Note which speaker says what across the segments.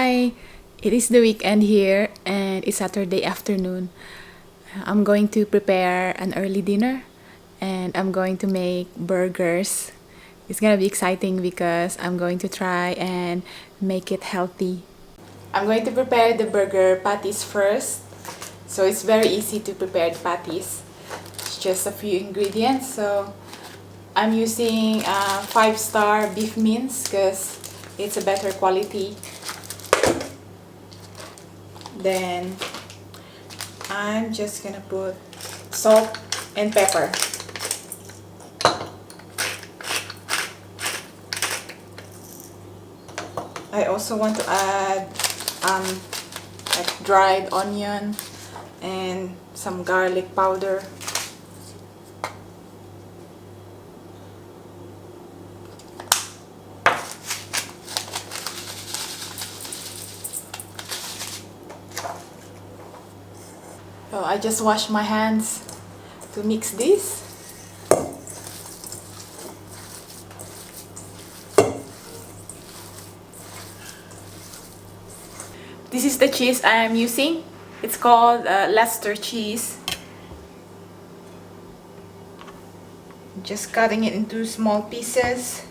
Speaker 1: Hi, it is the weekend here and it's Saturday afternoon. I'm going to prepare an early dinner and I'm going to make burgers. It's gonna be exciting because I'm going to try and make it healthy. I'm going to prepare the burger patties first. So it's very easy to prepare the patties. It's just a few ingredients. So I'm using 5-star beef mince because it's a better quality. Then I'm just gonna put salt and pepper. I also want to add like dried onion and some garlic powder. So I just wash my hands to mix this. This is the cheese I am using. It's called Leicester cheese. Just cutting it into small pieces.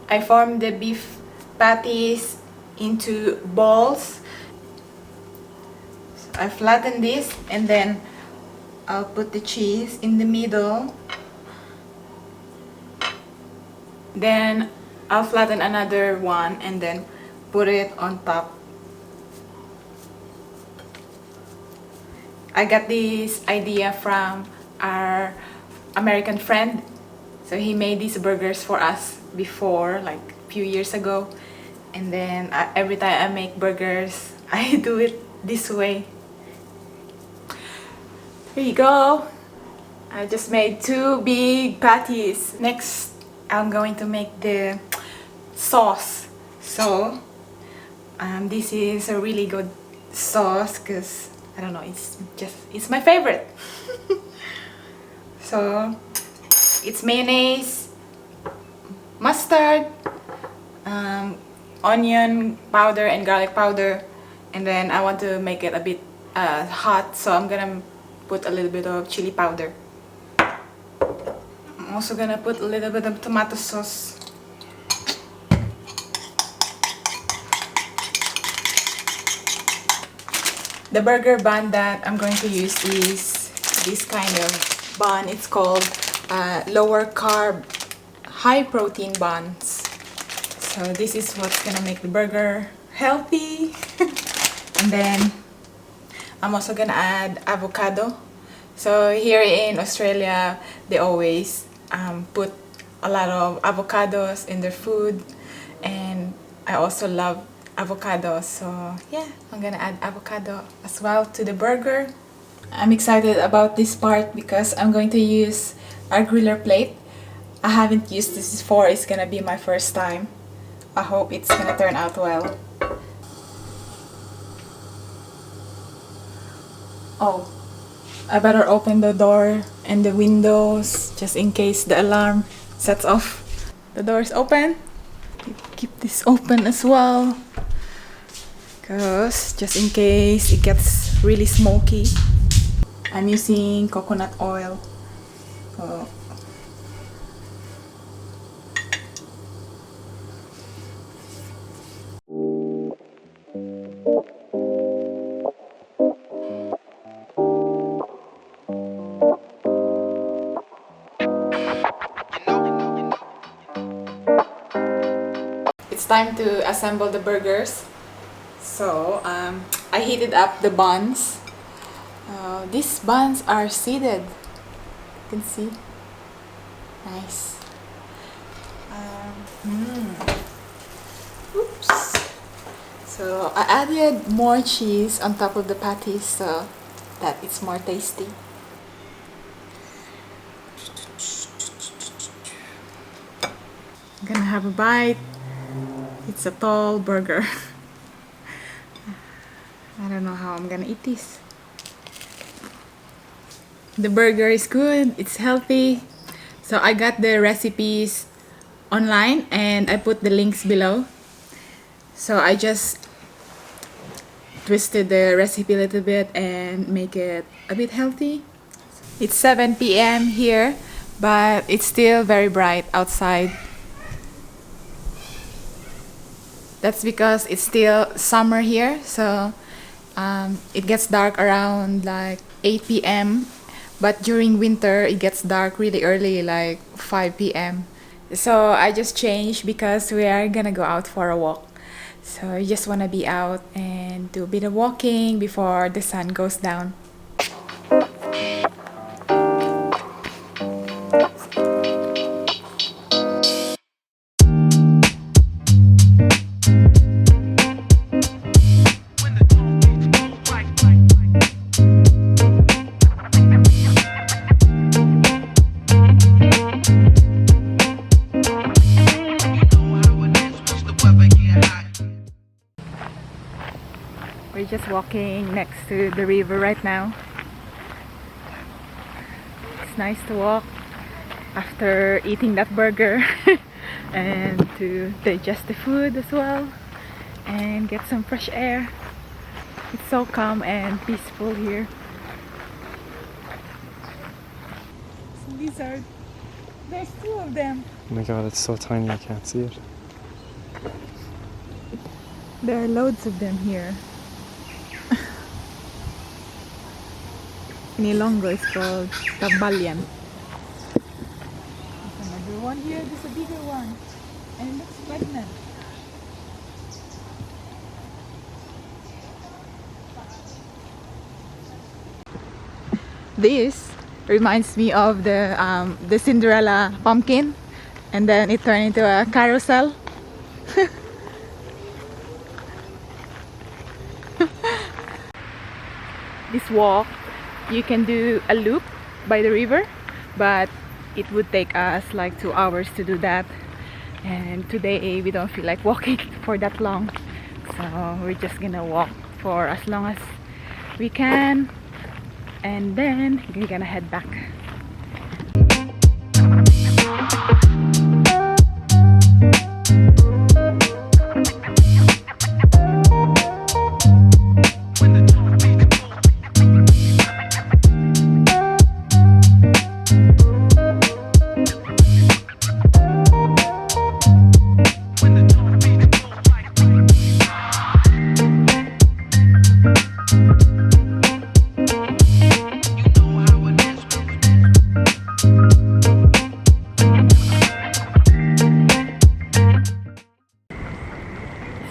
Speaker 1: I form the beef patties into balls. So I flatten this and then I'll put the cheese in the middle. Then I'll flatten another one and then put it on top. I got this idea from our American friend. So he made these burgers for us before, like a few years ago. And then every time I make burgers, I do it this way. Here you go. I just made 2 big patties. Next, I'm going to make the sauce. So, this is a really good sauce because I don't know, it's my favorite. So, it's mayonnaise, mustard, onion powder and garlic powder, and then I want to make it a bit hot, so I'm gonna put a little bit of chili powder. I'm also gonna put a little bit of tomato sauce. The burger bun that I'm going to use is this kind of bun. It's called lower carb, high protein buns. So this is what's gonna make the burger healthy. And then I'm also gonna add avocado. So here in Australia, they always put a lot of avocados in their food, and I also love avocado, so yeah, I'm gonna add avocado as well to the burger. I'm excited about this part because I'm going to use our griller plate. I haven't used this before, it's gonna be my first time. I hope it's gonna turn out well. Oh, I better open the door and the windows just in case the alarm sets off. The door is open. Keep this open as well, because just in case it gets really smoky. I'm using coconut oil. Oh. It's time to assemble the burgers. So I heated up the buns. These buns are seeded. You can see. Nice. Oops. So I added more cheese on top of the patties so that it's more tasty. I'm gonna have a bite. It's a tall burger. I don't know how I'm gonna eat this. The burger is good, it's healthy. So I got the recipes online and I put the links below. So I just twisted the recipe a little bit and make it a bit healthy. It's 7 p.m. here, but it's still very bright outside. That's because it's still summer here, so it gets dark around like 8 p.m. But during winter, it gets dark really early, like 5 p.m. So I just changed because we are gonna go out for a walk. So I just wanna be out and do a bit of walking before the sun goes down. We're just walking next to the river right now. It's nice to walk after eating that burger and to digest the food as well and get some fresh air. It's so calm and peaceful here. Lizard. There's two of them.
Speaker 2: Oh my god, it's so tiny I can't see it.
Speaker 1: There are loads of them here. In Ilonggo, it's called Tambalyan. There's another one here. There's a bigger one. And it looks pregnant. This reminds me of the Cinderella pumpkin, and then it turned into a carousel. This walk, you can do a loop by the river, but it would take us like 2 hours to do that. And today we don't feel like walking for that long, so we're just gonna walk for as long as we can, and then we're gonna head back.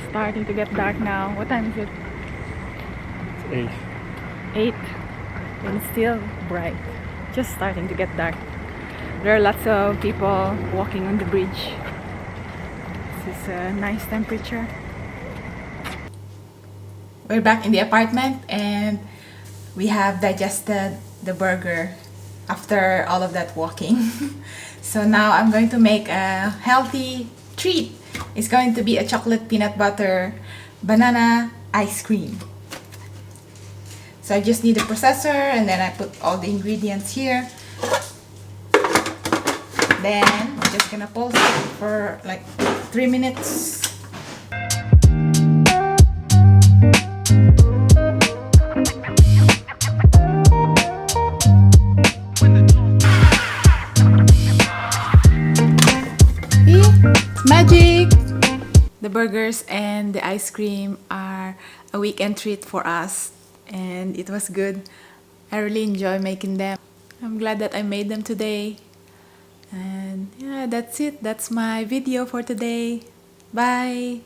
Speaker 1: Starting to get dark now. What time is it?
Speaker 2: It's 8.
Speaker 1: 8. And it's still bright. Just starting to get dark. There are lots of people walking on the bridge. This is a nice temperature. We're back in the apartment and we have digested the burger after all of that walking. So now I'm going to make a healthy treat. It's going to be a chocolate peanut butter banana ice cream. So I just need a processor and then I put all the ingredients here. Then I'm just gonna pulse it for like 3 minutes. See? Magic! The burgers and the ice cream are a weekend treat for us, and it was good. I really enjoy making them. I'm glad that I made them today. And yeah, that's it. That's my video for today. Bye!